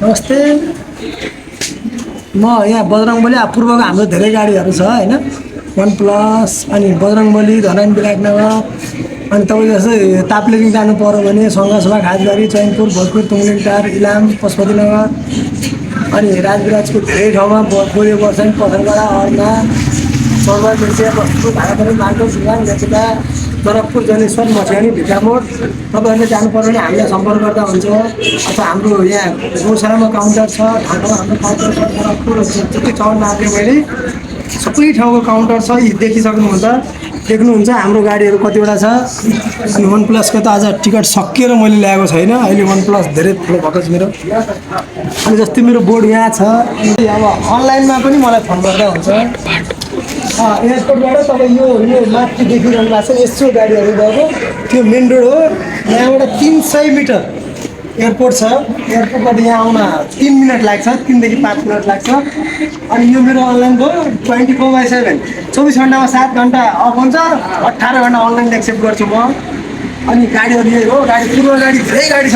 नमस्ते। म यहाँ बजरङबली पूर्वको हाम्रो धेरै गाडीहरू छ हैन, वन प्लस अनि बजरङबली, धनन, विराटनगर अनि तपाईँ जस्तै ताप्लेजुङ जानु पर्यो भने सङ्घसभा, खासबारी, चैनपुर, भोजपुर, तुङलिङटार, इलाम, पशुपतिनगर अनि राजविराजको धेरै ठाउँमा बोली बस्छन्, पथरगडा, अर्ना, सर्वर, बेसिया, बस्तु, भाडापरी, माल्टो, सिङ्गाङ, नेचिका, जनकपुर, जनेश्वर, मसियानी, भिटामोड। तपाईँहरूले जानु पर्यो भने हामीलाई सम्पर्क गर्दा हुन्छ। अथवा हाम्रो यहाँ गौशालामा काउन्टर छ, ठाउँमा हाम्रो काउन्टर छ, जनकपुर जति ठाउँ नाप्यो मैले सबै ठाउँको काउन्टर छ। यी देखिसक्नुहुन्छ, देख्नुहुन्छ हाम्रो गाडीहरू कतिवटा छ। अनि वन प्लसको त आज टिकट सकिएर मैले ल्याएको छैन, अहिले वन प्लस धेरै ठुलो भएको छ मेरो। अनि जस्तै मेरो बोर्ड यहाँ छ, अब अनलाइनमा पनि मलाई फोन गर्दा हुन्छ। एयरपोर्टबाट तपाईँ यो माथि देखिरहनु भएको छ यसो गाडीहरू गएको त्यो मेन रोड हो। यहाँबाट 300 मिटर एयरपोर्ट छ। एयरपोर्टबाट यहाँ आउन 3 मिनट लाग्छ, 3 देखि 5 मिनट लाग्छ। अनि यो मेरो अनलाइनको 24/7 24 घन्टामा 7 घन्टा अफ हुन्छ, 18 घन्टा अनलाइन एक्सेप्ट गर्छु म। अनि गाडीहरू यही हो, गाडी पूर्व गाडी धेरै गाडी छ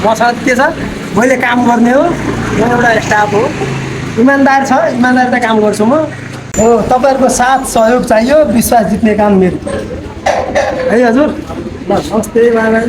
मसँग के छ, मैले काम गर्ने हो, म एउटा स्टाफ हो, इमान्दार छ, इमान्दारिता काम गर्छु म हो। तपाईँहरूको साथ सहयोग चाहियो, विश्वास जित्ने काम मेरो है हजुर। ल नमस्ते बाबा।